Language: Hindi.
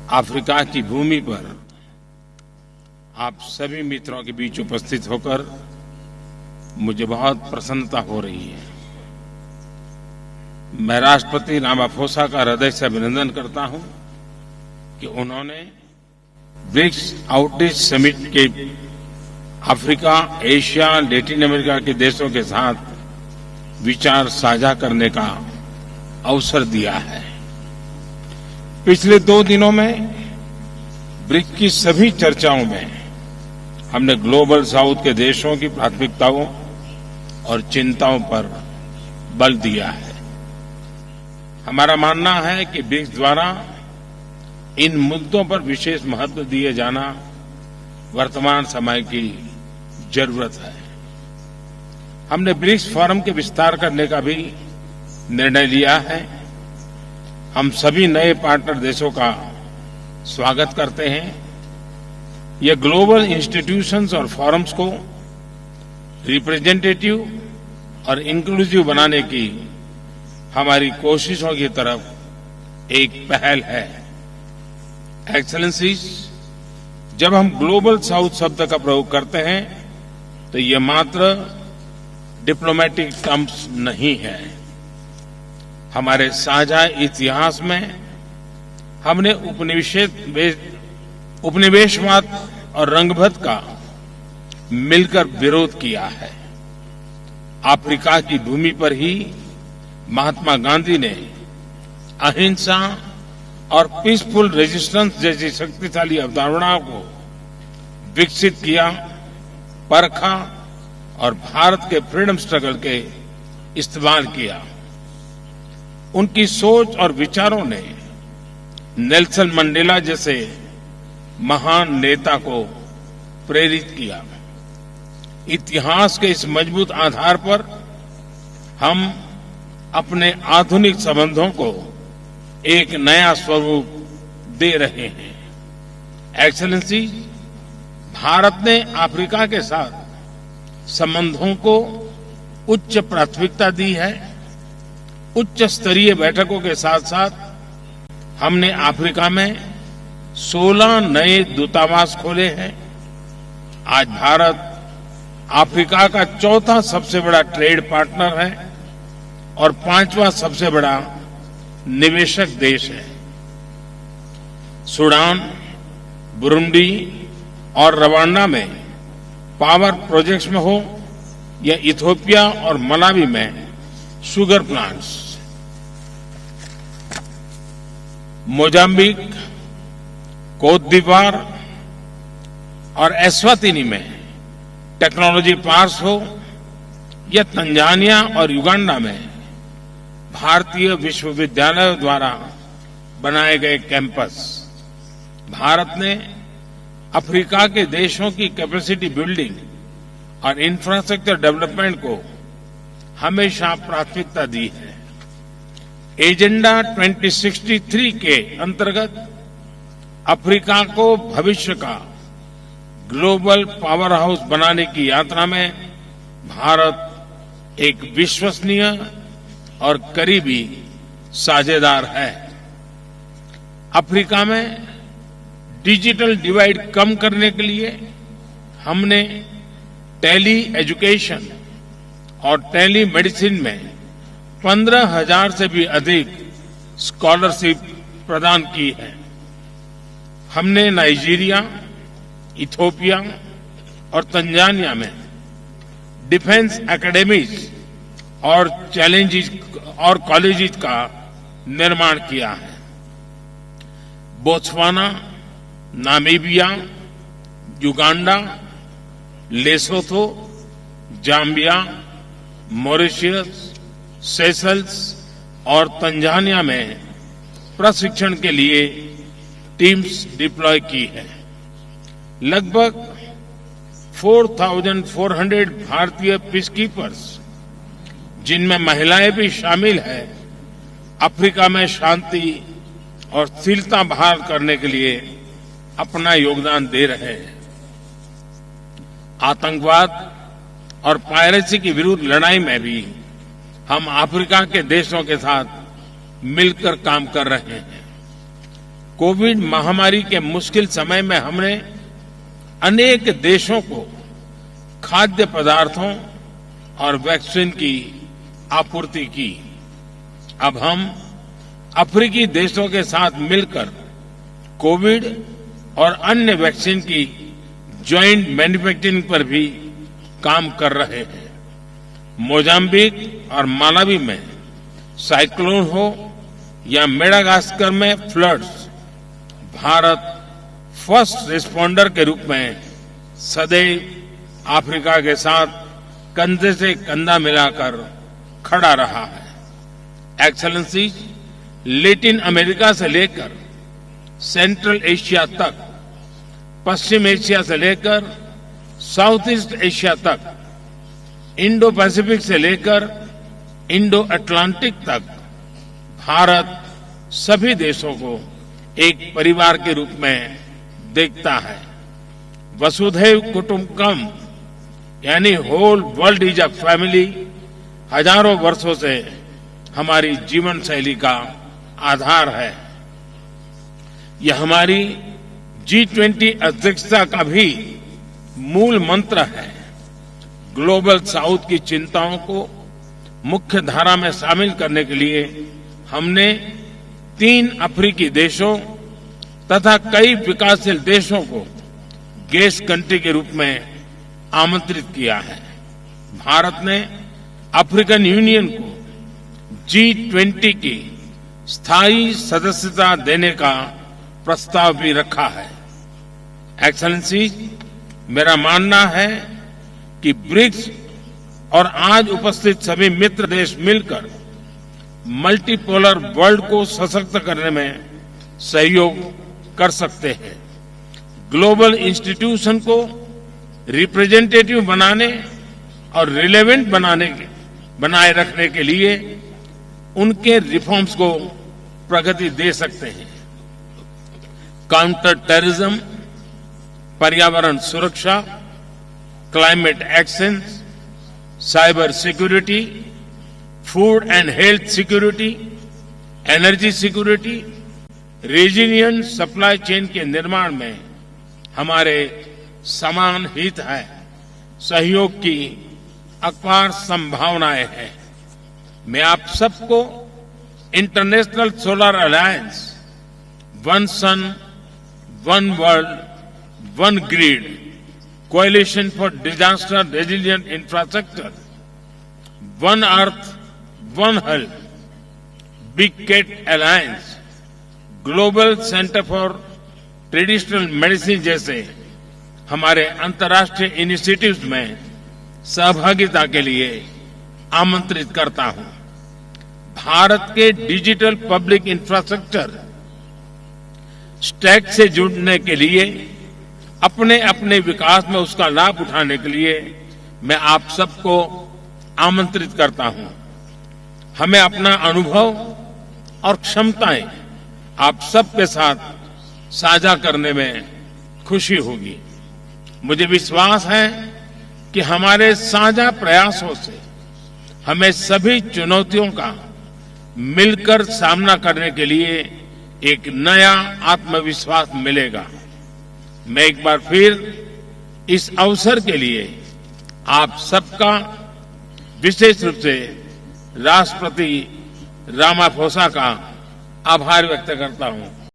अफ्रीका की भूमि पर आप सभी मित्रों के बीच उपस्थित होकर मुझे बहुत प्रसन्नता हो रही है। मैं राष्ट्रपति रामाफोसा का हृदय से अभिनंदन करता हूं कि उन्होंने ब्रिक्स आउटरीच समिट के अफ्रीका, एशिया, लैटिन अमेरिका के देशों के साथ विचार साझा करने का अवसर दिया है। पिछले 2 दिनों में ब्रिक्स की सभी चर्चाओं में हमने ग्लोबल साउथ के देशों की प्राथमिकताओं और चिंताओं पर बल दिया है। हमारा मानना है कि ब्रिक्स द्वारा इन मुद्दों पर विशेष महत्व दिए जाना वर्तमान समय की जरूरत है। हमने ब्रिक्स फोरम के विस्तार करने का भी निर्णय लिया है। हम सभी नए पार्टनर देशों का स्वागत करते हैं। ये ग्लोबल इंस्टीट्यूशंस और फोरम्स को रिप्रेजेंटेटिव और इंक्लूसिव बनाने की हमारी कोशिशों की तरफ एक पहल है। एक्सेलेंसीज, जब हम ग्लोबल साउथ शब्द का प्रयोग करते हैं तो ये मात्र डिप्लोमेटिक टर्म्स नहीं है। हमारे साझा इतिहास में हमने उपनिवेशवाद और रंगभेद का मिलकर विरोध किया है। अफ्रीका की भूमि पर ही महात्मा गांधी ने अहिंसा और पीसफुल रेजिस्टेंस जैसी शक्तिशाली अवधारणाओं को विकसित किया, परखा और भारत के फ्रीडम स्ट्रगल के इस्तेमाल किया। उनकी सोच और विचारों ने नेल्सन मंडेला जैसे महान नेता को प्रेरित किया। इतिहास के इस मजबूत आधार पर हम अपने आधुनिक संबंधों को एक नया स्वरूप दे रहे हैं। एक्सेलेंसी, भारत ने अफ्रीका के साथ संबंधों को उच्च प्राथमिकता दी है। उच्च स्तरीय बैठकों के साथ साथ हमने अफ्रीका में 16 नए दूतावास खोले हैं। आज भारत अफ्रीका का चौथा सबसे बड़ा ट्रेड पार्टनर है और 5वां सबसे बड़ा निवेशक देश है। सूडान, बुरुंडी और रवांडा में पावर प्रोजेक्ट्स में हो या इथियोपिया और मलावी में शुगर प्लांट्स, मोजाम्बिक, कोत दीवार और एस्वातिनी में टेक्नोलॉजी पार्क्स हो या तंजानिया और युगांडा में भारतीय विश्वविद्यालयों द्वारा बनाए गए कैंपस, भारत ने अफ्रीका के देशों की कैपेसिटी बिल्डिंग और इंफ्रास्ट्रक्चर डेवलपमेंट को हमेशा प्राथमिकता दी है। एजेंडा 2063 के अंतर्गत अफ्रीका को भविष्य का ग्लोबल पावर हाउस बनाने की यात्रा में भारत एक विश्वसनीय और करीबी साझेदार है। अफ्रीका में डिजिटल डिवाइड कम करने के लिए हमने टेली एजुकेशन और टेली मेडिसिन में 15,000 से भी अधिक स्कॉलरशिप प्रदान की है। हमने नाइजीरिया, इथियोपिया और तंजानिया में डिफेंस एकेडमीज और कॉलेजेस का निर्माण किया है। Botswana, Namibia, Uganda, Lesotho, Zambia, Mauritius, Seychelles और तंजानिया में प्रशिक्षण के लिए टीम्स डिप्लॉय की है। लगभग 4,400 भारतीय पीसकीपर्स, जिनमें महिलाएं भी शामिल हैं, अफ्रीका में शांति और स्थिरता बहाल करने के लिए अपना योगदान दे रहे हैं। आतंकवाद और पायरेसी के विरुद्ध लड़ाई में भी हम अफ्रीका के देशों के साथ मिलकर काम कर रहे हैं। कोविड महामारी के मुश्किल समय में हमने अनेक देशों को खाद्य पदार्थों और वैक्सीन की आपूर्ति की। अब हम अफ्रीकी देशों के साथ मिलकर कोविड और अन्य वैक्सीन की ज्वाइंट मैन्युफैक्चरिंग पर भी काम कर रहे हैं। मोजाम्बिक और मालावी में साइक्लोन हो या मेडागास्कर में फ्लड्स, भारत फर्स्ट रिस्पॉन्डर के रूप में सदैव अफ्रीका के साथ कंधे से कंधा मिलाकर खड़ा रहा है। एक्सेलेंसी, लैटिन अमेरिका से लेकर सेंट्रल एशिया तक, पश्चिम एशिया से लेकर साउथ ईस्ट एशिया तक, इंडो पैसिफिक से लेकर इंडो अटलांटिक तक भारत सभी देशों को एक परिवार के रूप में देखता है। वसुधैव कुटुंबकम यानी whole world is a family हजारों वर्षों से हमारी जीवन शैली का आधार है। यह हमारी G20 अध्यक्षता का भी मूल मंत्र है। ग्लोबल साउथ की चिंताओं को मुख्य धारा में शामिल करने के लिए हमने 3 अफ्रीकी देशों तथा कई विकासशील देशों को गेस्ट कंट्री के रूप में आमंत्रित किया है। भारत ने अफ्रीकन यूनियन को G20 की स्थायी सदस्यता देने का प्रस्ताव भी रखा है। एक्सेलेंसी, मेरा मानना है कि ब्रिक्स और आज उपस्थित सभी मित्र देश मिलकर मल्टीपोलर वर्ल्ड को सशक्त करने में सहयोग कर सकते हैं। ग्लोबल इंस्टीट्यूशन को रिप्रेजेंटेटिव बनाने और रिलेवेंट बनाए रखने के लिए उनके रिफॉर्म्स को प्रगति दे सकते हैं। काउंटर टेररिज्म, पर्यावरण सुरक्षा, climate action, cyber security, food and health security, energy security, resilient supply chain के निर्माण में हमारे समान हित है। सहयोग की अपार संभावनाएं हैं। मैं आप सबको international solar alliance, one sun, one world, one grid, coalition for disaster resilient infrastructure, one earth, one health, big cat alliance, global centre for traditional medicine जैसे हमारे अंतर्राष्ट्रीय इनिशिएटिव्स में सहभागिता के लिए आमंत्रित करता हूं। भारत के डिजिटल पब्लिक इंफ्रास्ट्रक्चर स्टैक से जुड़ने के लिए अपने अपने विकास में उसका लाभ उठाने के लिए मैं आप सबको आमंत्रित करता हूं। हमें अपना अनुभव और क्षमताएं आप सबके साथ साझा करने में खुशी होगी। मुझे विश्वास है कि हमारे साझा प्रयासों से हमें सभी चुनौतियों का मिलकर सामना करने के लिए एक नया आत्मविश्वास मिलेगा। मैं एक बार फिर इस अवसर के लिए आप सबका विशेष रूप से राष्ट्रपति रामाफोसा का आभार व्यक्त करता हूं।